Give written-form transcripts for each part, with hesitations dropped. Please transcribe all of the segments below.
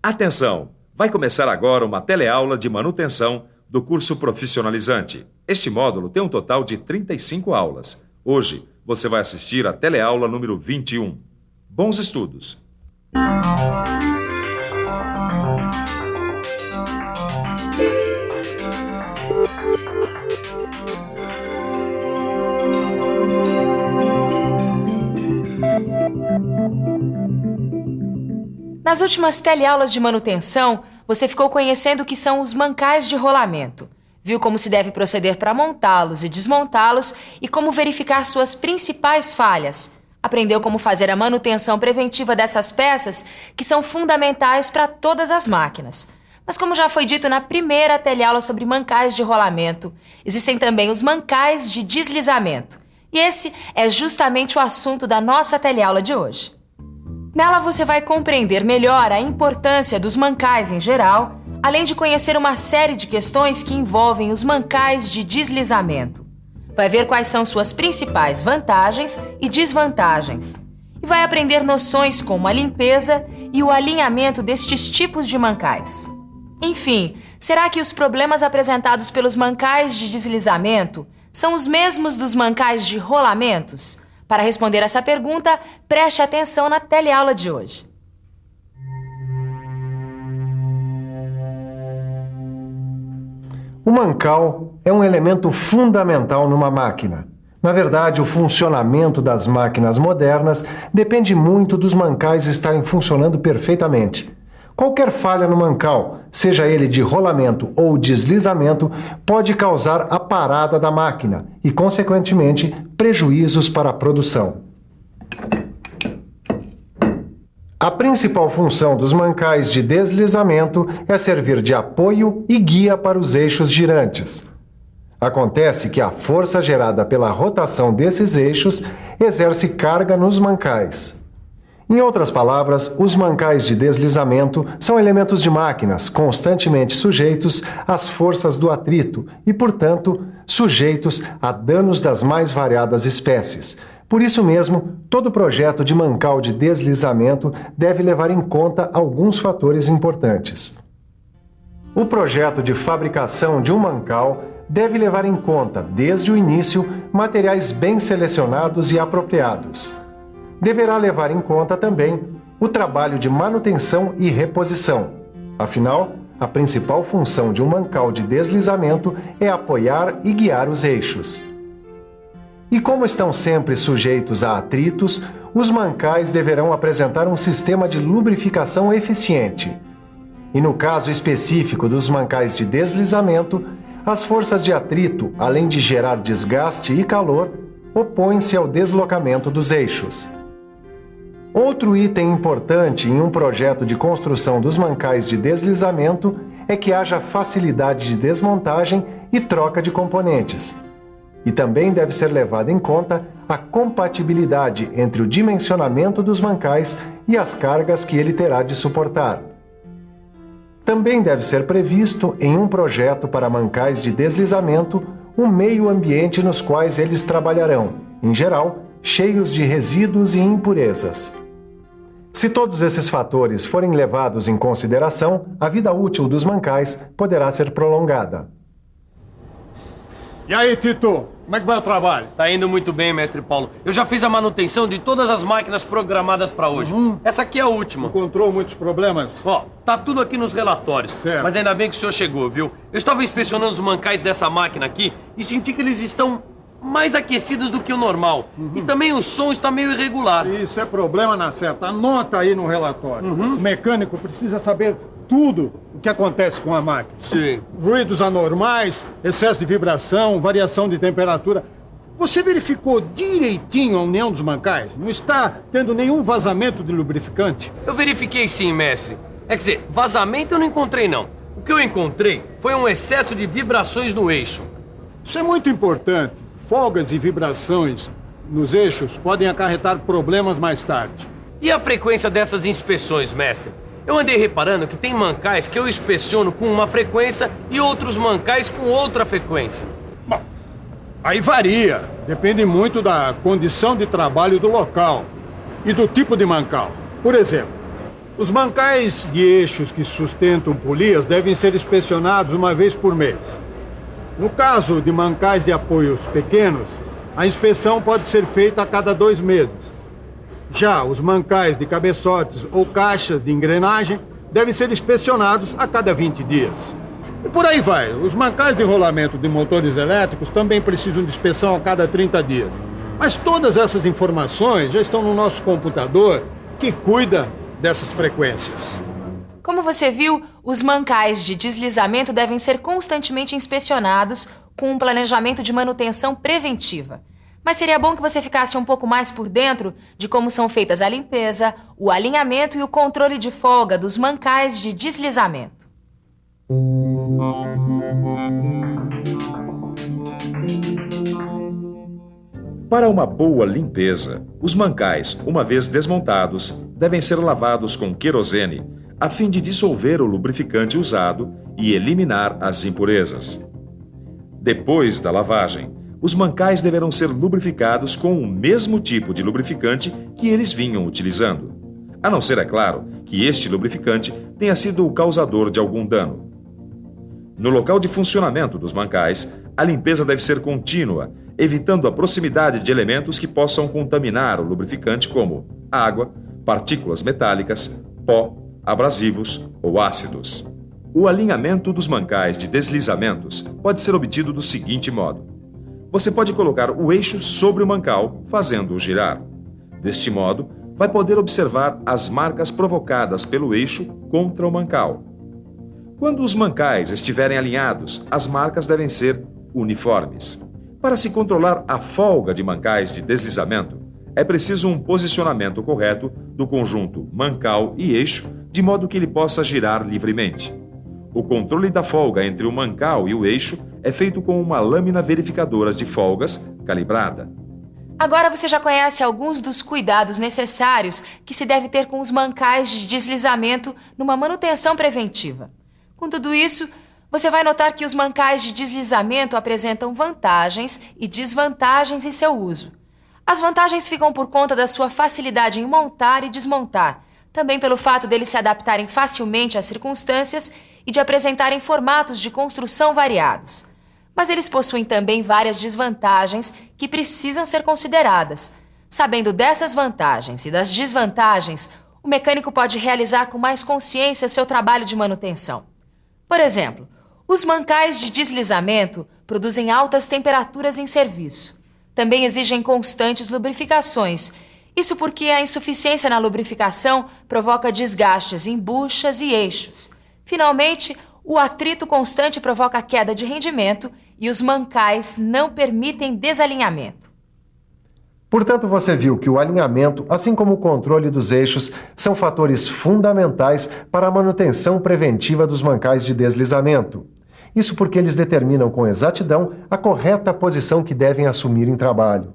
Atenção! Vai começar agora uma teleaula de manutenção do curso profissionalizante. Este módulo tem um total de 35 aulas. Hoje, você vai assistir a teleaula número 21. Bons estudos! Nas últimas teleaulas de manutenção, você ficou conhecendo o que são os mancais de rolamento. Viu como se deve proceder para montá-los e desmontá-los e como verificar suas principais falhas. Aprendeu como fazer a manutenção preventiva dessas peças, que são fundamentais para todas as máquinas. Mas como já foi dito na primeira teleaula sobre mancais de rolamento, existem também os mancais de deslizamento. E esse é justamente o assunto da nossa teleaula de hoje. Nela você vai compreender melhor a importância dos mancais em geral, além de conhecer uma série de questões que envolvem os mancais de deslizamento. Vai ver quais são suas principais vantagens e desvantagens. E vai aprender noções como a limpeza e o alinhamento destes tipos de mancais. Enfim, será que os problemas apresentados pelos mancais de deslizamento são os mesmos dos mancais de rolamentos? Para responder essa pergunta, preste atenção na teleaula de hoje. O mancal é um elemento fundamental numa máquina. Na verdade, o funcionamento das máquinas modernas depende muito dos mancais estarem funcionando perfeitamente. Qualquer falha no mancal, seja ele de rolamento ou deslizamento, pode causar a parada da máquina e, consequentemente, prejuízos para a produção. A principal função dos mancais de deslizamento é servir de apoio e guia para os eixos girantes. Acontece que a força gerada pela rotação desses eixos exerce carga nos mancais. Em outras palavras, os mancais de deslizamento são elementos de máquinas constantemente sujeitos às forças do atrito e, portanto, sujeitos a danos das mais variadas espécies. Por isso mesmo, todo projeto de mancal de deslizamento deve levar em conta alguns fatores importantes. O projeto de fabricação de um mancal deve levar em conta, desde o início, materiais bem selecionados e apropriados. Deverá levar em conta também o trabalho de manutenção e reposição. Afinal, a principal função de um mancal de deslizamento é apoiar e guiar os eixos. E como estão sempre sujeitos a atritos, os mancais deverão apresentar um sistema de lubrificação eficiente. E no caso específico dos mancais de deslizamento, as forças de atrito, além de gerar desgaste e calor, opõem-se ao deslocamento dos eixos. Outro item importante em um projeto de construção dos mancais de deslizamento é que haja facilidade de desmontagem e troca de componentes. E também deve ser levada em conta a compatibilidade entre o dimensionamento dos mancais e as cargas que ele terá de suportar. Também deve ser previsto, em um projeto para mancais de deslizamento, um meio ambiente nos quais eles trabalharão, em geral, cheios de resíduos e impurezas. Se todos esses fatores forem levados em consideração, a vida útil dos mancais poderá ser prolongada. E aí, Tito, como é que vai o trabalho? Tá indo muito bem, mestre Paulo. Eu já fiz a manutenção de todas as máquinas programadas para hoje. Essa aqui é a última. Encontrou muitos problemas? Ó, tá tudo aqui nos relatórios. Certo. Mas ainda bem que o senhor chegou, viu? Eu estava inspecionando os mancais dessa máquina aqui e senti que eles estão mais aquecidos do que o normal. E também o som está meio irregular. Isso é problema na certa. Anota aí no relatório. O mecânico precisa saber tudo o que acontece com a máquina. Sim. Ruídos anormais, excesso de vibração, variação de temperatura. Você verificou direitinho a união dos mancais? Não está tendo nenhum vazamento de lubrificante? Eu verifiquei sim, mestre. É quer dizer, vazamento eu não encontrei não. O que eu encontrei foi um excesso de vibrações no eixo. Isso é muito importante. Folgas e vibrações nos eixos podem acarretar problemas mais tarde. E a frequência dessas inspeções, mestre? Eu andei reparando que tem mancais que eu inspeciono com uma frequência e outros mancais com outra frequência. Bom, aí varia. Depende muito da condição de trabalho do local e do tipo de mancal. Por exemplo, Os mancais de eixos que sustentam polias devem ser inspecionados uma vez por mês. No caso de mancais de apoios pequenos, a inspeção pode ser feita a cada 2 meses. Já os mancais de cabeçotes ou caixas de engrenagem devem ser inspecionados a cada 20 dias. E por aí vai. Os mancais de rolamento de motores elétricos também precisam de inspeção a cada 30 dias. Mas todas essas informações já estão no nosso computador, que cuida dessas frequências. Como você viu, os mancais de deslizamento devem ser constantemente inspecionados com um planejamento de manutenção preventiva. Mas seria bom que você ficasse um pouco mais por dentro de como são feitas a limpeza, o alinhamento e o controle de folga dos mancais de deslizamento. Para uma boa limpeza, os mancais, uma vez desmontados, devem ser lavados com querosene, a fim de dissolver o lubrificante usado e eliminar as impurezas. Depois da lavagem, os mancais deverão ser lubrificados com o mesmo tipo de lubrificante que eles vinham utilizando, a não ser, é claro, que este lubrificante tenha sido o causador de algum dano. No local de funcionamento dos mancais, a limpeza deve ser contínua, evitando a proximidade de elementos que possam contaminar o lubrificante, como água, partículas metálicas, pó, abrasivos ou ácidos. O alinhamento dos mancais de deslizamentos pode ser obtido do seguinte modo. Você pode colocar o eixo sobre o mancal, fazendo-o girar. Deste modo, vai poder observar as marcas provocadas pelo eixo contra o mancal. Quando os mancais estiverem alinhados, as marcas devem ser uniformes. Para se controlar a folga de mancais de deslizamento, é preciso um posicionamento correto do conjunto mancal e eixo, de modo que ele possa girar livremente. O controle da folga entre o mancal e o eixo é feito com uma lâmina verificadora de folgas calibrada. Agora você já conhece alguns dos cuidados necessários que se deve ter com os mancais de deslizamento numa manutenção preventiva. Com tudo isso, você vai notar que os mancais de deslizamento apresentam vantagens e desvantagens em seu uso. As vantagens ficam por conta da sua facilidade em montar e desmontar, também pelo fato deles se adaptarem facilmente às circunstâncias e de apresentarem formatos de construção variados. Mas eles possuem também várias desvantagens que precisam ser consideradas. Sabendo dessas vantagens e das desvantagens, o mecânico pode realizar com mais consciência seu trabalho de manutenção. Por exemplo, os mancais de deslizamento produzem altas temperaturas em serviço. Também exigem constantes lubrificações. Isso porque a insuficiência na lubrificação provoca desgastes em buchas e eixos. Finalmente, o atrito constante provoca queda de rendimento e os mancais não permitem desalinhamento. Portanto, você viu que o alinhamento, assim como o controle dos eixos, são fatores fundamentais para a manutenção preventiva dos mancais de deslizamento. Isso porque eles determinam com exatidão a correta posição que devem assumir em trabalho.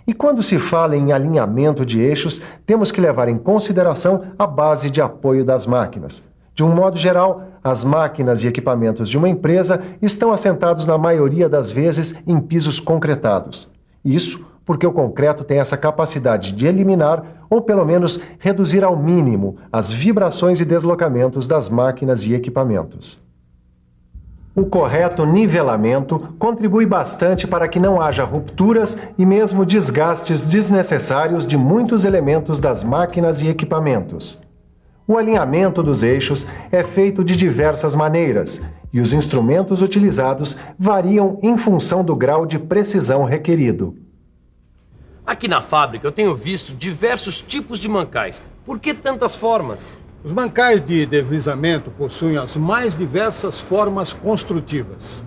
E quando se fala em alinhamento de eixos, temos que levar em consideração a base de apoio das máquinas. De um modo geral, as máquinas e equipamentos de uma empresa estão assentados na maioria das vezes em pisos concretados. Isso porque o concreto tem essa capacidade de eliminar, ou pelo menos reduzir ao mínimo, as vibrações e deslocamentos das máquinas e equipamentos. O correto nivelamento contribui bastante para que não haja rupturas e mesmo desgastes desnecessários de muitos elementos das máquinas e equipamentos. O alinhamento dos eixos é feito de diversas maneiras e os instrumentos utilizados variam em função do grau de precisão requerido. Aqui na fábrica eu tenho visto diversos tipos de mancais. Por que tantas formas? Os mancais de deslizamento possuem as mais diversas formas construtivas.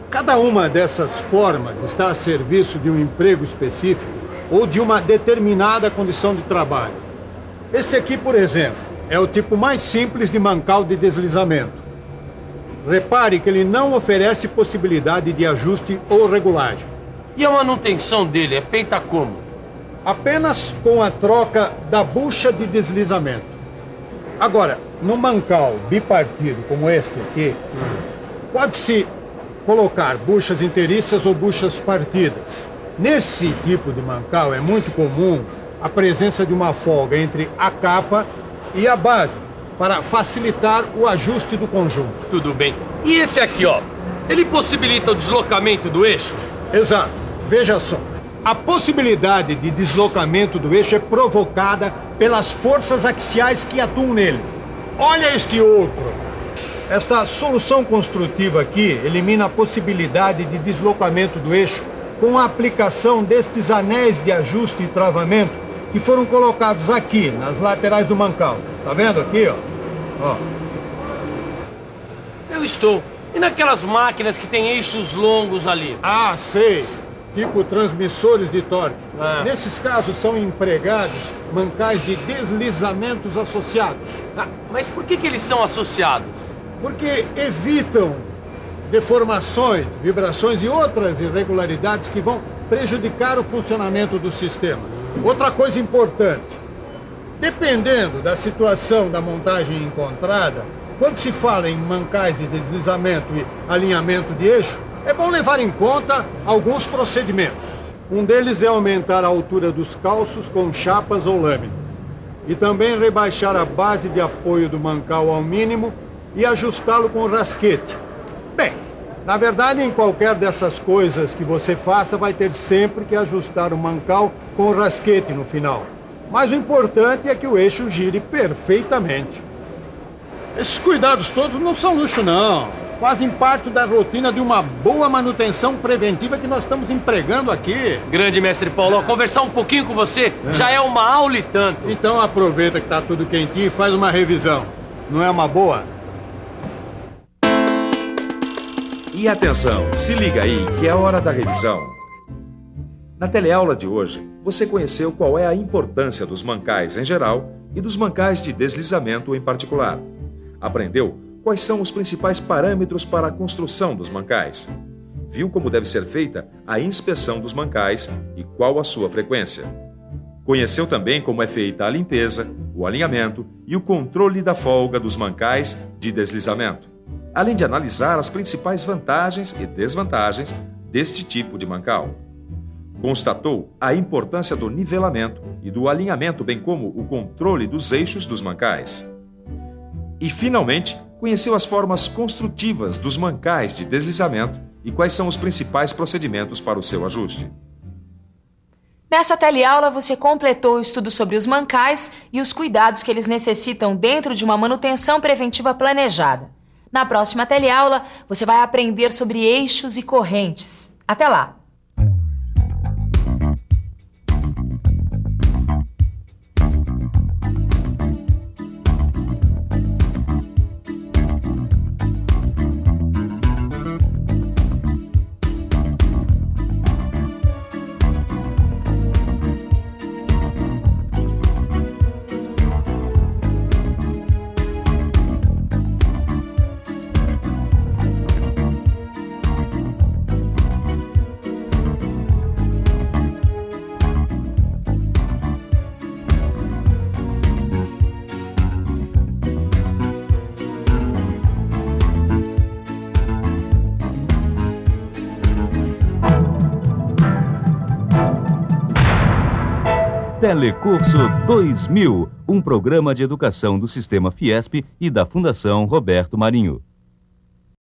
Cada uma dessas formas está a serviço de um emprego específico ou de uma determinada condição de trabalho. Este aqui, por exemplo, é o tipo mais simples de mancal de deslizamento. Repare que ele não oferece possibilidade de ajuste ou regulagem. E a manutenção dele é feita como? Apenas com a troca da bucha de deslizamento. Agora, no mancal bipartido como este aqui, pode-se colocar buchas inteiriças ou buchas partidas. Nesse tipo de mancal é muito comum a presença de uma folga entre a capa e a base, para facilitar o ajuste do conjunto. Tudo bem. E esse aqui, ó, ele possibilita o deslocamento do eixo? Exato. Veja só. A possibilidade de deslocamento do eixo é provocada pelas forças axiais que atuam nele. Olha este outro. Esta solução construtiva aqui elimina a possibilidade de deslocamento do eixo com a aplicação destes anéis de ajuste e travamento que foram colocados aqui, nas laterais do mancal. Tá vendo aqui, ó? Eu estou. E naquelas máquinas que têm eixos longos ali? Ah, sei. Tipo transmissores de torque. Ah. Nesses casos são empregados mancais de deslizamentos associados. Ah, mas por que eles são associados? Porque evitam deformações, vibrações e outras irregularidades que vão prejudicar o funcionamento do sistema. Outra coisa importante, dependendo da situação da montagem encontrada, quando se fala em mancais de deslizamento e alinhamento de eixo, é bom levar em conta alguns procedimentos. Um deles é aumentar a altura dos calços com chapas ou lâminas. E também rebaixar a base de apoio do mancal ao mínimo e ajustá-lo com rasquete. Bem, na verdade, em qualquer dessas coisas que você faça, vai ter sempre que ajustar o mancal com o rasquete no final. Mas o importante é que o eixo gire perfeitamente. Esses cuidados todos não são luxo, não. Fazem parte da rotina de uma boa manutenção preventiva que nós estamos empregando aqui. Grande mestre Paulo, conversar um pouquinho com você já é uma aula e tanto. Então aproveita que está tudo quentinho e faz uma revisão. Não é uma boa? E atenção, se liga aí que é a hora da revisão. Na teleaula de hoje, você conheceu qual é a importância dos mancais em geral e dos mancais de deslizamento em particular. Aprendeu quais são os principais parâmetros para a construção dos mancais. Viu como deve ser feita a inspeção dos mancais e qual a sua frequência. Conheceu também como é feita a limpeza, o alinhamento e o controle da folga dos mancais de deslizamento, além de analisar as principais vantagens e desvantagens deste tipo de mancal. Constatou a importância do nivelamento e do alinhamento, bem como o controle dos eixos dos mancais. E, finalmente, conheceu as formas construtivas dos mancais de deslizamento e quais são os principais procedimentos para o seu ajuste. Nessa teleaula, você completou o estudo sobre os mancais e os cuidados que eles necessitam dentro de uma manutenção preventiva planejada. Na próxima teleaula, você vai aprender sobre eixos e correntes. Até lá! Telecurso 2000, um programa de educação do Sistema Fiesp e da Fundação Roberto Marinho.